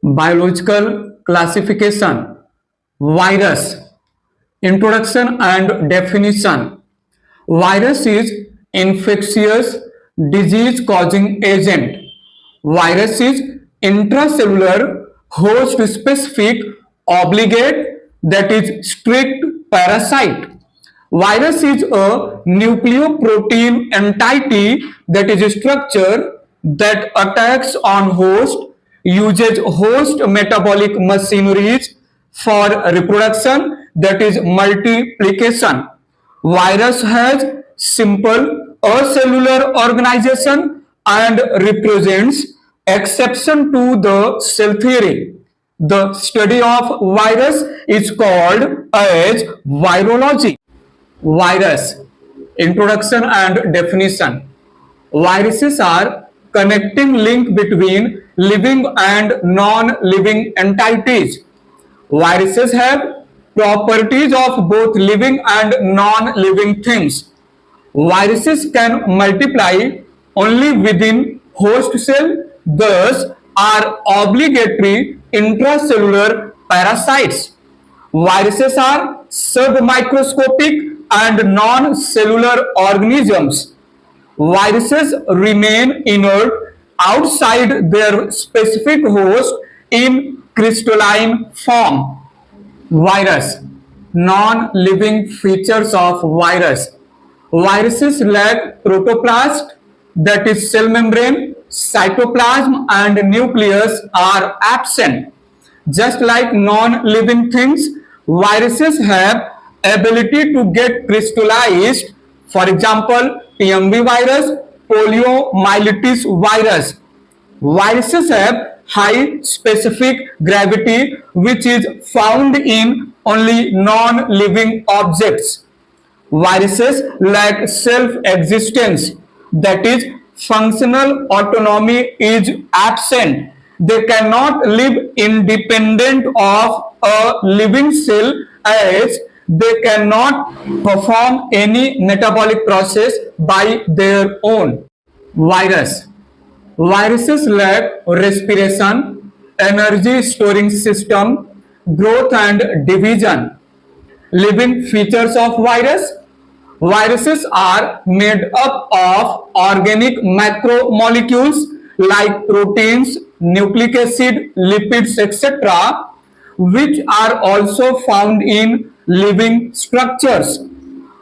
Biological classification. Virus. Introduction and definition. Virus is infectious disease causing agent. Virus is intracellular host specific obligate, that is strict parasite. Virus is a nucleoprotein entity, that is a structure that attacks on host, uses host metabolic machineries for reproduction, that is multiplication. Virus has simple acellular organization and represents exception to the cell theory. The study of virus is called as virology. Virus. Introduction and definition. Viruses are connecting link between living and non-living entities. Viruses have properties of both living and non-living things. Viruses can multiply only within host cell, thus are obligatory intracellular parasites. Viruses are submicroscopic and non-cellular organisms. Viruses remain inert outside their specific host in crystalline form. Virus. Non-living features of virus. Viruses lack protoplast, that is cell membrane, cytoplasm and nucleus are absent. Just like non-living things, viruses have ability to get crystallized. For example, TMV virus, poliomyelitis virus. Viruses have high specific gravity, which is found in only non-living objects. Viruses lack self-existence, that is, functional autonomy is absent. They cannot live independent of a living cell, as they cannot perform any metabolic process by their own. Virus. Viruses lack respiration, energy storing system, growth and division. Living features of virus. Viruses are made up of organic macromolecules like proteins, nucleic acid, lipids, etc., which are also found in living structures.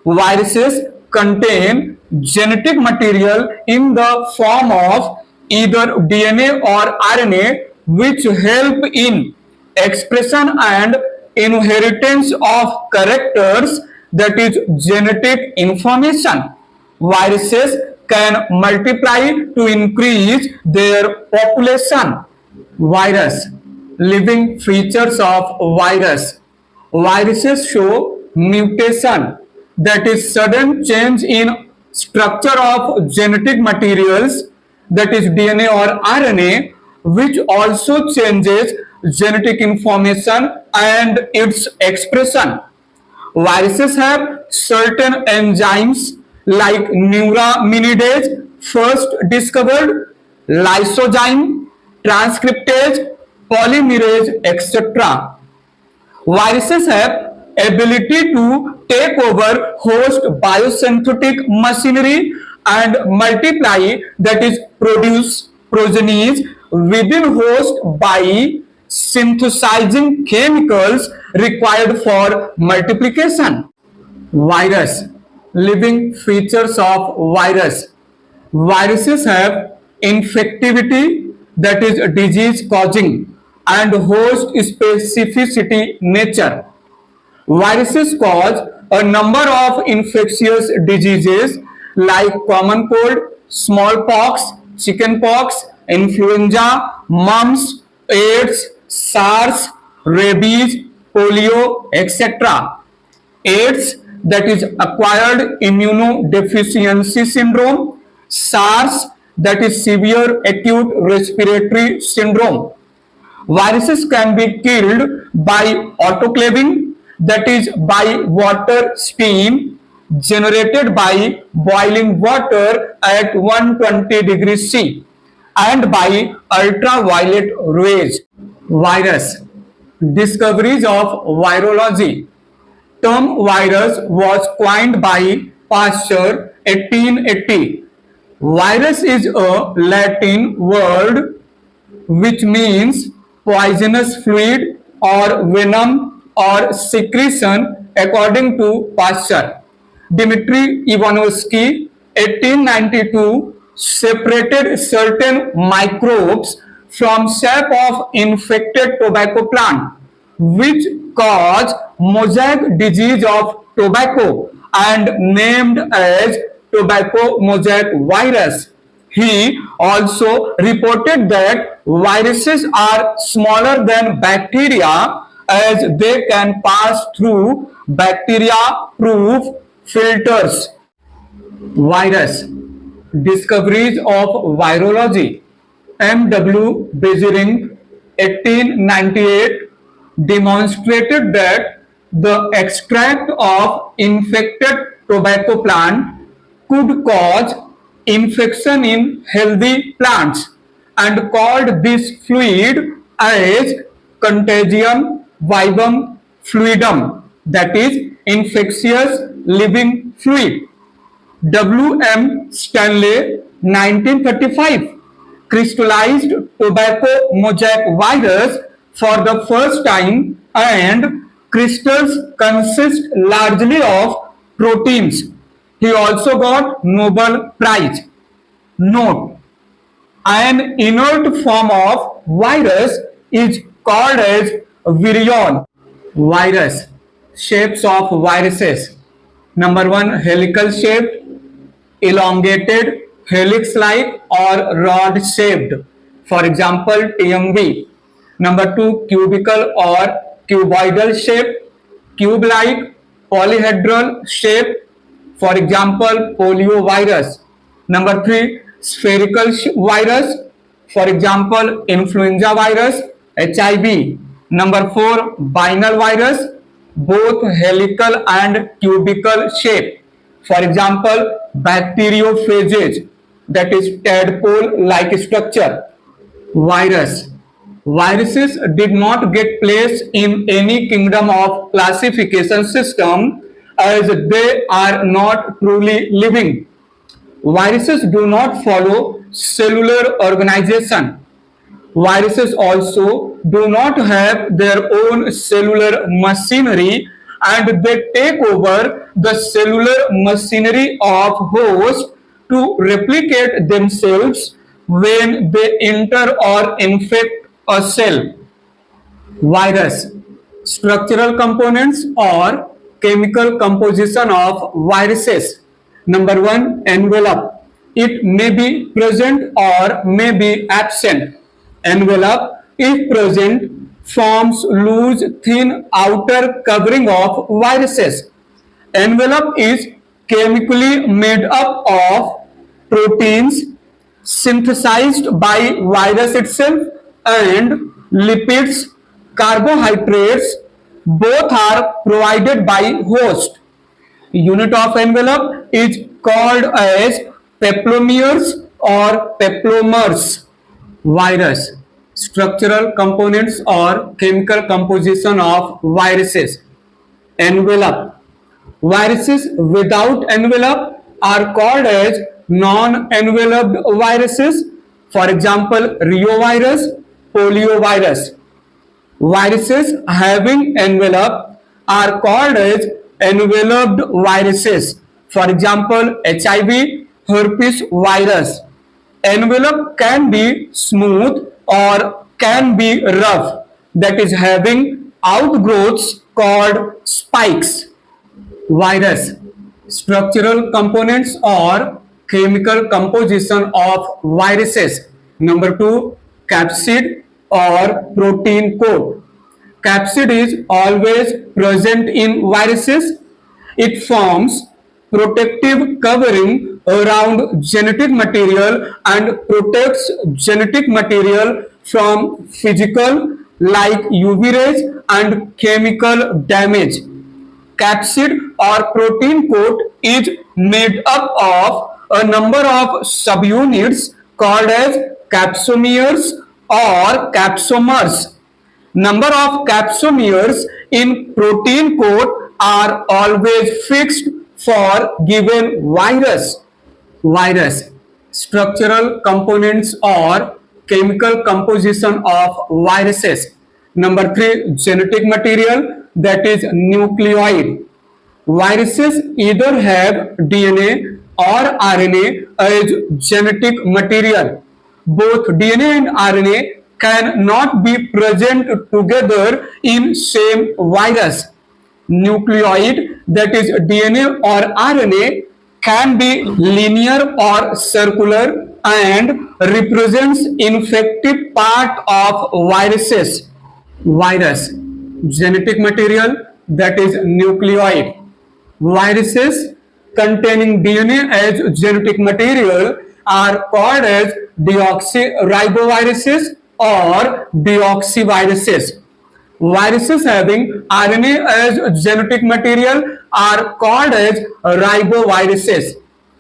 Viruses contain genetic material in the form of either DNA or RNA, which help in expression and inheritance of characters, that is genetic information. Viruses can multiply to increase their population. Virus. Living features of virus. Viruses show mutation, that is sudden change in structure of genetic materials, that is DNA or RNA, which also changes genetic information and its expression. Viruses have certain enzymes like neuraminidase, first discovered, lysozyme, transcriptase, polymerase, etc. Viruses have ability to take over host biosynthetic machinery and multiply, that is produce progenies within host by synthesizing chemicals required for multiplication. Virus. Living features of virus. Viruses have infectivity, that is disease causing, and host specificity nature. Viruses cause a number of infectious diseases like common cold, smallpox, chickenpox, influenza, mumps, AIDS, SARS, rabies, polio, etc. AIDS, that is acquired immunodeficiency syndrome. SARS, that is severe acute respiratory syndrome. Viruses can be killed by autoclaving, that is by water steam generated by boiling water at 120 degrees C, and by ultraviolet rays. Virus. Discoveries of virology. Term virus was coined by Pasteur 1880. Virus is a Latin word which means poisonous fluid or venom or secretion according to Pasteur. Dmitry Ivanovsky 1892 separated certain microbes from sap of infected tobacco plant which cause mosaic disease of tobacco and named as tobacco mosaic virus. He also reported that viruses are smaller than bacteria as they can pass through bacteria-proof filters. Virus. Discoveries of virology. M.W. Beijering 1898 demonstrated that the extract of infected tobacco plant could cause infection in healthy plants and called this fluid as contagium vivum fluidum, that is infectious living fluid. W. M. Stanley 1935 crystallized tobacco mosaic virus for the first time, and crystals consist largely of proteins. He also got Nobel Prize. Note: an inert form of virus is called as virion. Virus. Shapes of viruses. Number one, helical shaped, elongated, helix-like or rod-shaped. For example, TMV. Number two, cubical or cuboidal shape, cube-like, polyhedral shape. For example, poliovirus. Number three, spherical virus. For example, influenza virus, HIV. Number four, binal virus, both helical and cubical shape. For example, bacteriophages, that is tadpole-like structure. Virus. Viruses did not get placed in any kingdom of classification system as they are not truly living. Viruses do not follow cellular organization. Viruses also do not have their own cellular machinery and they take over the cellular machinery of host to replicate themselves when they enter or infect a cell. Virus. Structural components or chemical composition of viruses. Number one, envelope. It may be present or may be absent. Envelope, if present, forms loose, thin outer covering of viruses. Envelope is chemically made up of proteins synthesized by virus itself and lipids, carbohydrates, both are provided by host. Unit of envelope is called as peplomeres or peplomers. Virus. Structural components or chemical composition of viruses. Envelope. Viruses without envelope are called as non-enveloped viruses. For example, reovirus, poliovirus. Viruses having envelope are called as enveloped viruses. For example, HIV, herpes virus. Envelope can be smooth or can be rough, that is having outgrowths called spikes. Virus. Structural components or chemical composition of viruses. Number two, capsid or protein coat. Capsid is always present in viruses. It forms protective covering around genetic material and protects genetic material from physical like UV rays and chemical damage. Capsid or protein coat is made up of a number of subunits called as capsomeres or capsomers. Number of capsomeres in protein coat are always fixed for given virus. Virus. Structural components or chemical composition of viruses. Number 3, genetic material, that is nucleoid. Viruses either have DNA or RNA as genetic material. Both DNA and RNA cannot be present together in same virus. Nucleoid, that is DNA or RNA, can be linear or circular and represents infective part of viruses. Virus. Genetic material, that is nucleoid. Viruses containing DNA as genetic material are called as deoxyriboviruses or deoxyviruses. Viruses having RNA as genetic material are called as riboviruses.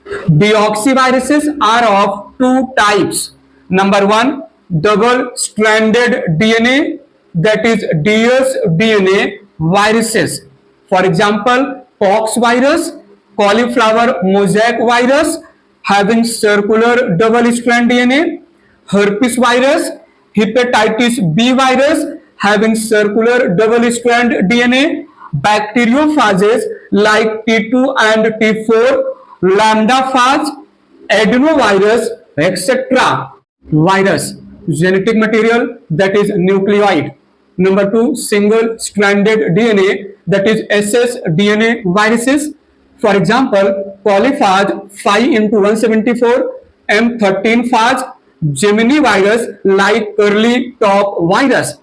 Deoxyviruses are of two types. Number 1, double-stranded DNA, that is dsDNA viruses. For example, pox virus, cauliflower mosaic virus having circular double-strand DNA, herpes virus, hepatitis B virus having circular double-strand DNA, bacteriophages like T2 and T4, lambda phage, adenovirus, etc. Virus. Genetic material, that is nucleoid. Number 2, single-stranded DNA, that is ssDNA viruses. For example, polyphage 5x174, M13 phage, Gemini virus like curly top virus.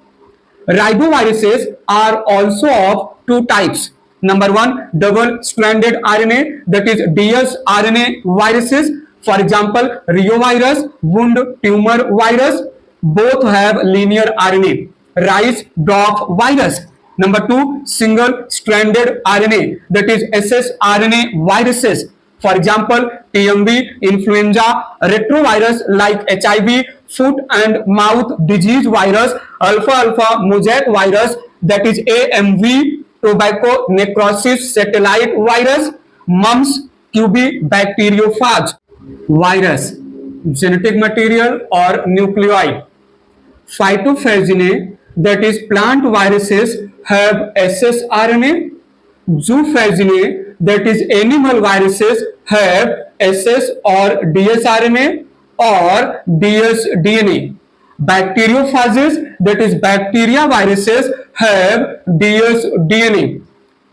Riboviruses are also of two types. Number 1, double-stranded RNA, that is dsRNA viruses. For example, reovirus, wound tumor virus. Both have linear RNA. Rice dog virus. Number 2, single-stranded RNA, that is ssRNA viruses. For example, TMV, influenza, retrovirus like HIV, foot and mouth disease virus, alpha mosaic virus, that is AMV, tobacco necrosis satellite virus, mumps, QB bacteriophage. Virus. Genetic material or nucleoid. Phytophaginae, that is plant viruses, have ssRNA. Zoophaginae, that is animal viruses, have ss or dsRNA or dsDNA. Bacteriophages, that is bacteria viruses, have dsDNA.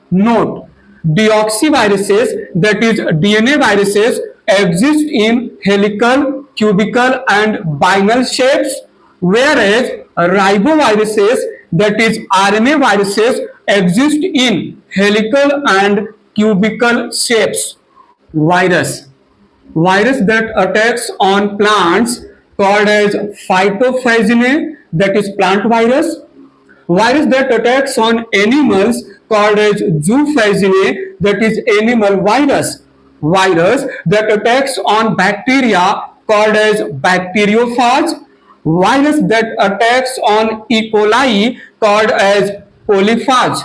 Note: deoxyviruses, that is DNA viruses, exist in helical, cubical and biennial shapes, whereas riboviruses, that is RNA viruses, exist in helical and cubical shapes. Virus. Virus that attacks on plants called as phytophaginae, that is plant virus. Virus that attacks on animals called as zoophaginae, that is animal virus. Virus that attacks on bacteria called as bacteriophage. Virus that attacks on E. coli called as polyphage.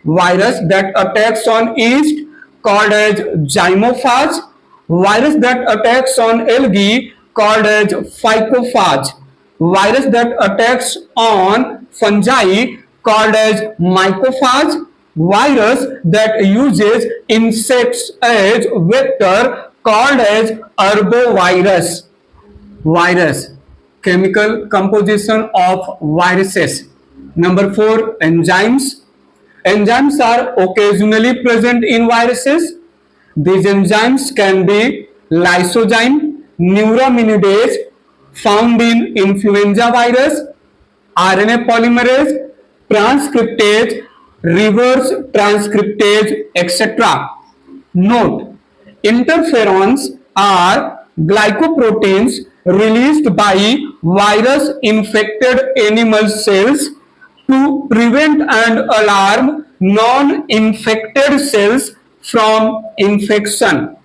Virus that attacks on yeast called as zymophage. Virus that attacks on algae called as phycophage. Virus that attacks on fungi called as mycophage. Virus that uses insects as vector called as arbovirus. Virus. Chemical composition of viruses. Number 4, enzymes. Enzymes are occasionally present in viruses. These enzymes can be lysozyme, neuraminidase, found in influenza virus, RNA polymerase, transcriptase, reverse transcriptase, etc. Note: interferons are glycoproteins released by virus-infected animal cells to prevent and alarm non-infected cells from infection.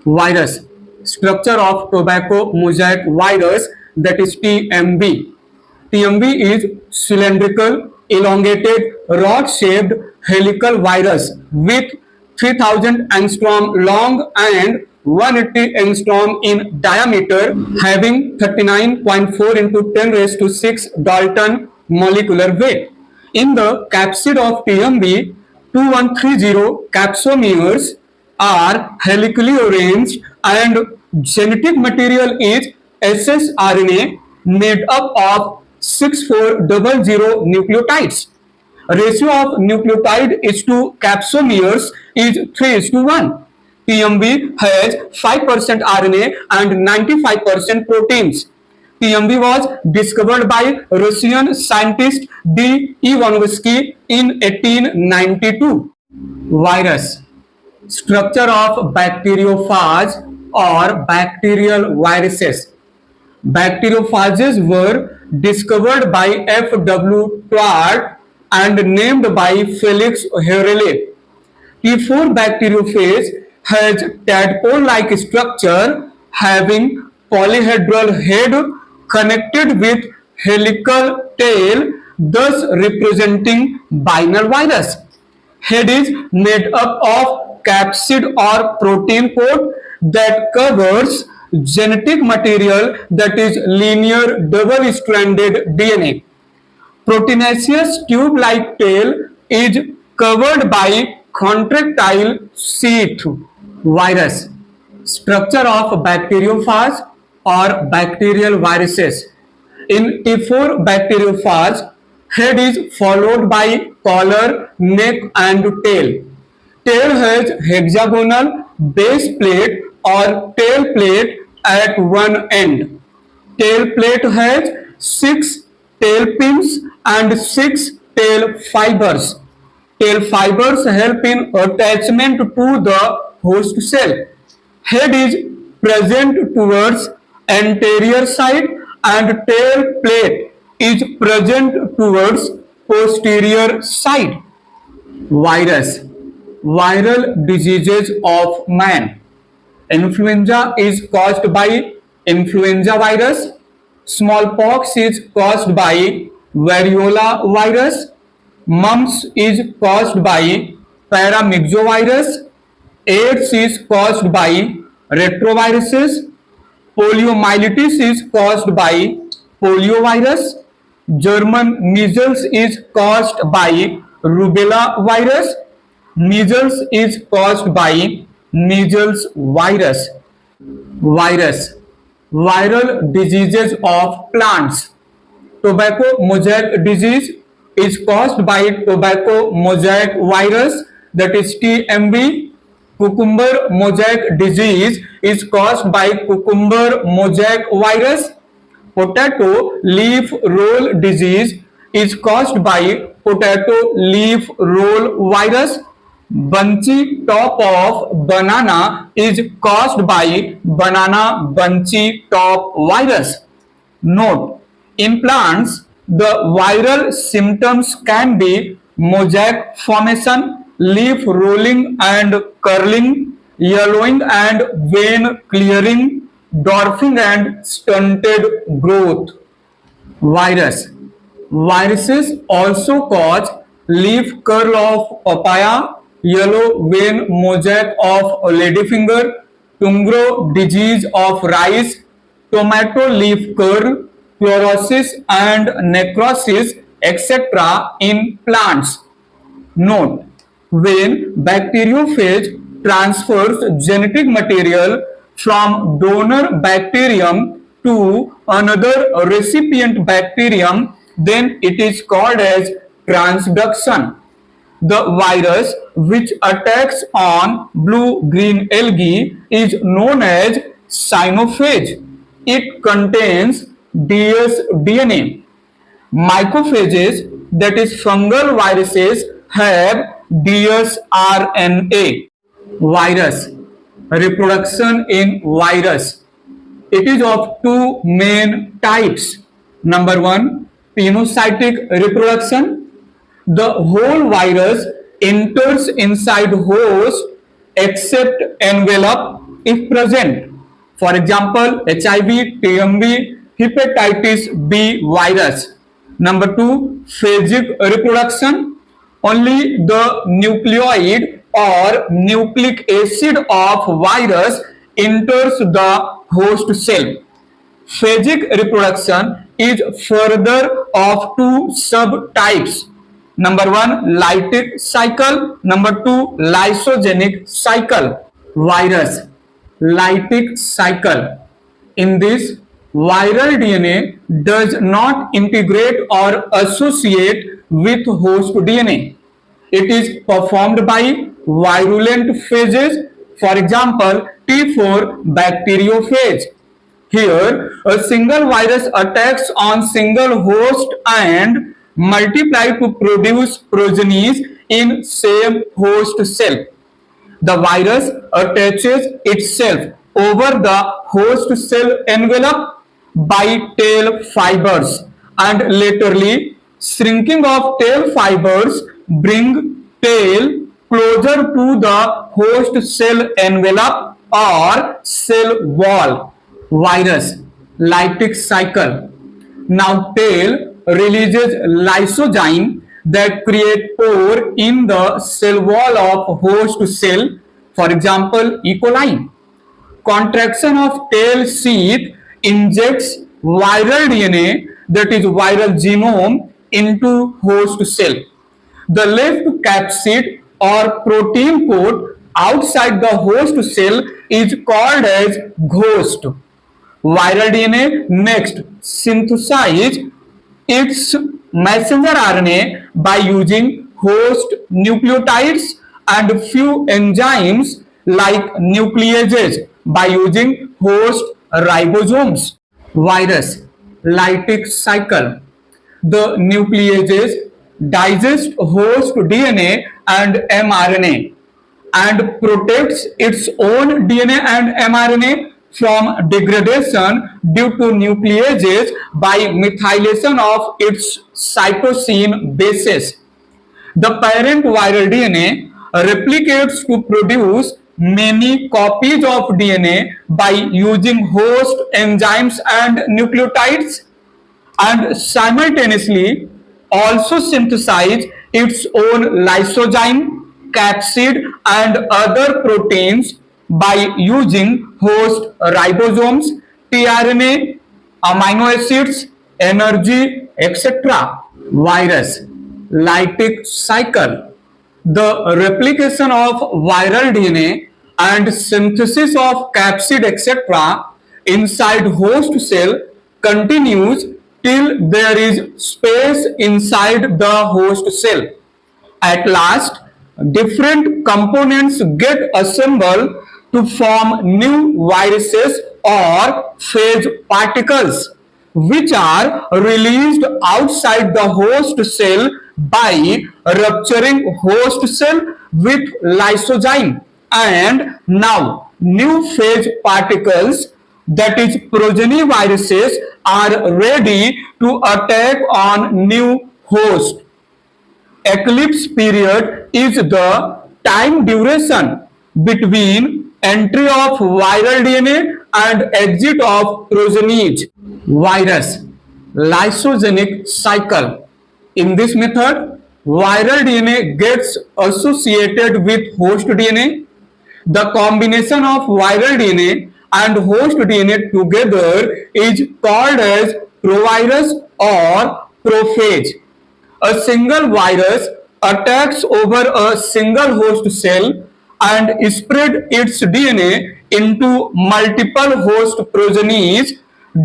Virus. Structure of tobacco mosaic virus, that is TMV. TMV is cylindrical, elongated rod-shaped helical virus with 3000 angstrom long and 180 angstrom in diameter, having 39.4 into 10 raised to 6 Dalton molecular weight. In the capsid of TMB 2130, capsomeres are helically arranged and genetic material is ssRNA made up of 6400 nucleotides. Ratio of nucleotide is to capsomeres is 3:1. TMB has 5% RNA and 95% proteins. TMB was discovered by Russian scientist D. Ivanovsky in 1892. Virus. Structure of bacteriophage or bacterial viruses. Bacteriophages were discovered by F. W. Tward and named by Felix Hoerle. T4 bacteriophage has tadpole-like structure having polyhedral head connected with helical tail, thus representing biennial virus. Head is made up of capsid or protein coat that covers genetic material that is linear double-stranded DNA. Proteinaceous tube-like tail is covered by contractile sheath. Virus. Structure of bacteriophage or bacterial viruses. In T4 bacteriophage, head is followed by collar, neck and tail. Tail has hexagonal base plate or tail plate at one end. Tail plate has 6 tail pins and 6 tail fibers. Tail fibers help in attachment to the host cell. Head is present towards anterior side and tail plate is present towards posterior side. Virus. Viral diseases of man. Influenza is caused by influenza virus. Smallpox is caused by variola virus. Mumps is caused by paramyxovirus. AIDS is caused by retroviruses. Poliomyelitis is caused by poliovirus. German measles is caused by rubella virus. Measles is caused by measles virus. Virus. Viral diseases of plants. Tobacco mosaic disease is caused by tobacco mosaic virus, that is TMV. Cucumber mosaic disease is caused by cucumber mosaic virus. Potato leaf roll disease is caused by potato leaf roll virus. Bunchy top of banana is caused by banana bunchy top virus. Note: in plants, the viral symptoms can be mosaic formation, leaf rolling and curling, yellowing and vein clearing, dwarfing and stunted growth. Virus. Viruses also cause leaf curl of papaya, yellow vein mosaic of ladyfinger, tungro disease of rice, tomato leaf curl, chlorosis and necrosis, etc. in plants. Note: when bacteriophage transfers genetic material from donor bacterium to another recipient bacterium, then it is called as transduction. The virus which attacks on blue-green algae is known as cyanophage. It contains dsDNA. Mycophages, that is fungal viruses, have dsRNA. Virus. Reproduction in virus. It is of two main types. Number one, pinocytic reproduction. The whole virus enters inside host except envelope if present. For example, HIV, TMB, hepatitis B virus. Number two, phagic reproduction. Only the nucleoid or nucleic acid of virus enters the host cell. Phagic reproduction is further of two subtypes. Number one, lytic cycle. Number two, lysogenic cycle. Virus, lytic cycle. In this, viral DNA does not integrate or associate with host DNA. It is performed by virulent phages, for example, T4 bacteriophage. Here, a single virus attacks on single host and multiply to produce progenies in same host cell. The virus attaches itself over the host cell envelope by tail fibers, and laterally shrinking of tail fibers bring tail closer to the host cell envelope or cell wall. Virus, lytic cycle. Now tail releases lysozyme that create pore in the cell wall of host cell, for example, E. coli. Contraction of tail sheath injects viral DNA, that is viral genome, into host cell. The left capsid or protein coat outside the host cell is called as ghost. Viral DNA next synthesize its messenger RNA by using host nucleotides and few enzymes like nucleases by using host ribosomes. Virus, lytic cycle. The nucleases digest host DNA and mRNA and protects its own DNA and mRNA from degradation due to nucleases by methylation of its cytosine bases. The parent viral DNA replicates to produce many copies of DNA by using host enzymes and nucleotides, and simultaneously also synthesize its own lysozyme, capsid, and other proteins by using host ribosomes, tRNA, amino acids, energy, etc. Virus, lytic cycle. The replication of viral DNA and synthesis of capsid, etc. inside host cell continues till there is space inside the host cell. At last, different components get assembled to form new viruses or phage particles, which are released outside the host cell by rupturing host cell with lysozyme. And now new phage particles, that is progeny viruses, are ready to attack on new host. Eclipse period is the time duration between entry of viral DNA and exit of progenies. Virus, lysogenic cycle. In this method, viral DNA gets associated with host DNA. The combination of viral DNA and host DNA together is called as provirus or prophage. A single virus attacks over a single host cell and spread its DNA into multiple host progenies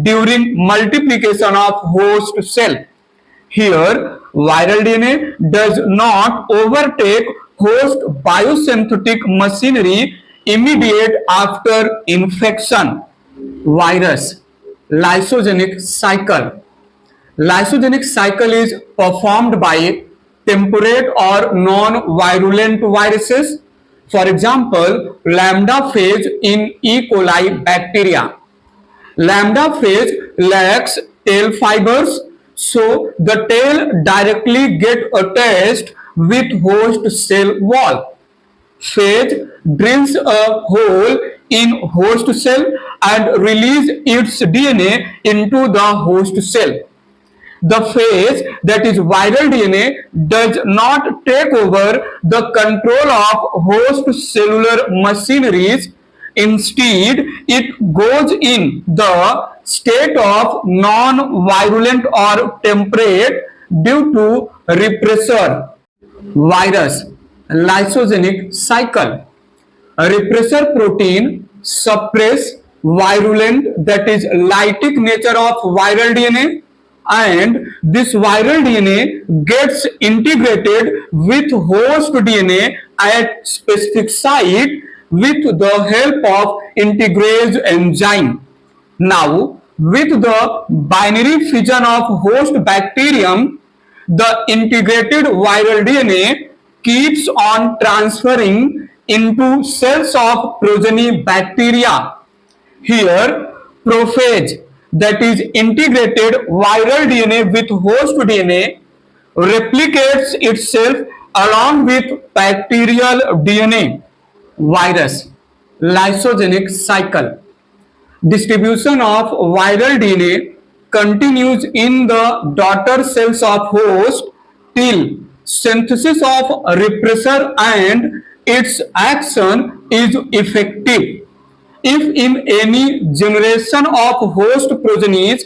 during multiplication of host cell. Here, viral DNA does not overtake host biosynthetic machinery immediate after infection. Virus, lysogenic cycle. Lysogenic cycle is performed by temperate or non-virulent viruses. For example, lambda phage in E. coli bacteria. Lambda phage lacks tail fibers, so the tail directly get attached with host cell wall. Phage drills a hole in host cell and release its DNA into the host cell. The phase that is viral DNA does not take over the control of host cellular machineries. Instead, it goes in the state of non-virulent or temperate due to repressor virus lysogenic cycle. A repressor protein suppress virulent, that is lytic nature of viral DNA, and this viral DNA gets integrated with host DNA at specific site with the help of integrase enzyme. Now, with the binary fission of host bacterium, the integrated viral DNA keeps on transferring into cells of progeny bacteria. Here, prophage, that is integrated viral DNA with host DNA, replicates itself along with bacterial DNA. Virus lysogenic cycle. Distribution of viral DNA continues in the daughter cells of host till synthesis of repressor and its action is effective. If in any generation of host progenies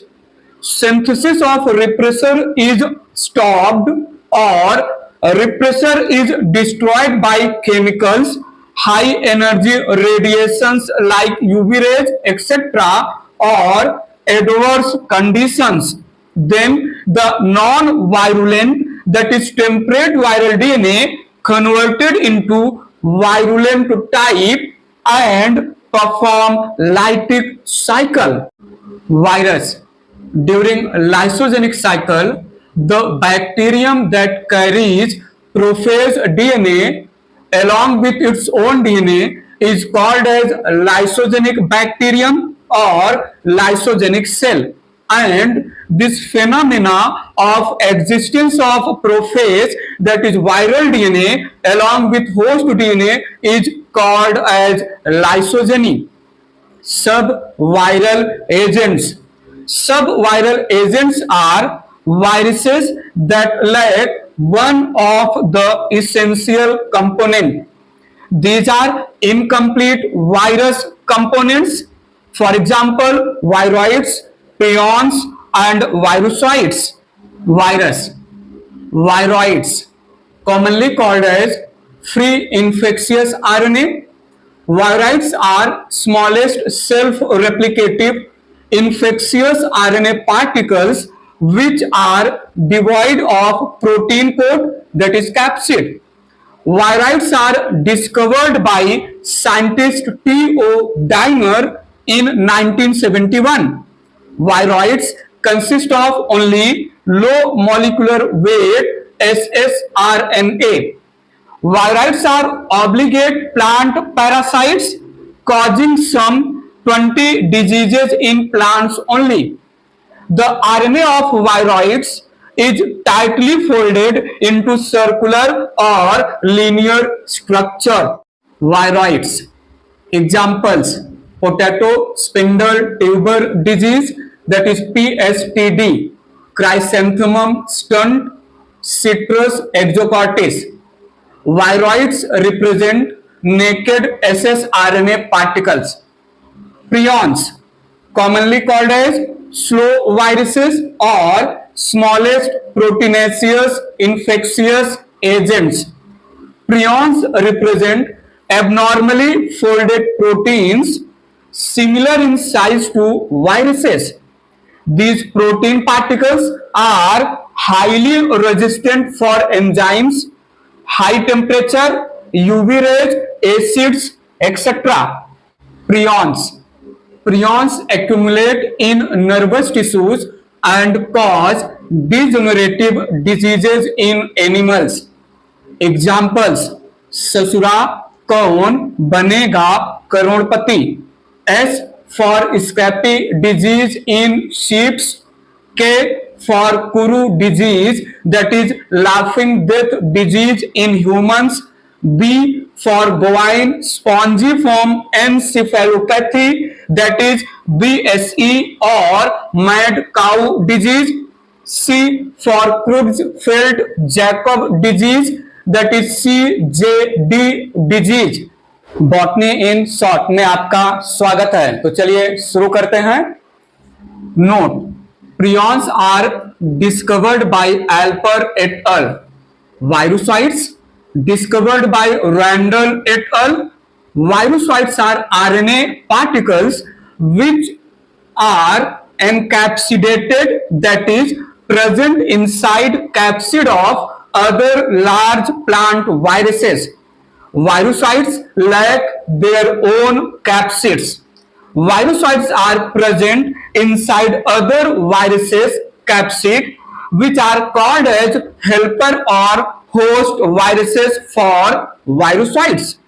synthesis of repressor is stopped or repressor is destroyed by chemicals, high energy radiations like UV rays, etc., or adverse conditions, then the non-virulent, that is temperate viral DNA converted into virulent type and perform lytic cycle. Virus. During lysogenic cycle, the bacterium that carries prophase DNA along with its own DNA is called as lysogenic bacterium or lysogenic cell, and this phenomena of existence of prophase, that is viral DNA along with host DNA, is called as lysogeny. Subviral agents. Subviral agents are viruses that lack one of the essential component. These are incomplete virus components. For example, viroids, prions, and virusoids. Virus. Viroids, commonly called as free infectious RNA. Viroids are smallest self-replicative infectious RNA particles which are devoid of protein coat, that is capsid. Viroids are discovered by scientist T.O. Dimer in 1971. Viroids consist of only low molecular weight ssRNA. Viroids are obligate plant parasites causing some 20 diseases in plants only. The RNA of viroids is tightly folded into circular or linear structure. Viroids. Examples: potato spindle tuber disease, that is PSTD, chrysanthemum stunt, citrus exocortis. Viroids represent naked ssRNA particles. Prions, commonly called as slow viruses or smallest proteinaceous infectious agents. Prions represent abnormally folded proteins similar in size to viruses. These protein particles are highly resistant for enzymes, high temperature, UV rays, acids, etc. Prions. Prions accumulate in nervous tissues and cause degenerative diseases in animals. Examples: ससुरा, कौन बनेगा करोड़पति. S for scrappy disease in sheep. K for Kuru disease, that is laughing death disease in humans. B for bovine spongiform encephalopathy, that is BSE or mad cow disease. C for Creutzfeldt-Jakob disease, that is CJD disease. Botany in short में आपका स्वागत है। तो चलिए शुरू करते हैं। Note, prions are discovered by Alper et al. Virusoids discovered by Randall et al. Virusoids are RNA particles which are encapsulated, that is present inside capsid of other large plant viruses. Virusoids lack their own capsids. Virusoids are present inside other viruses capsid, which are called as helper or host viruses for virusoids.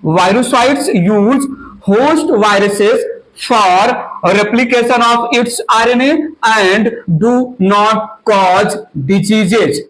Virusoids use host viruses for replication of its RNA and do not cause diseases.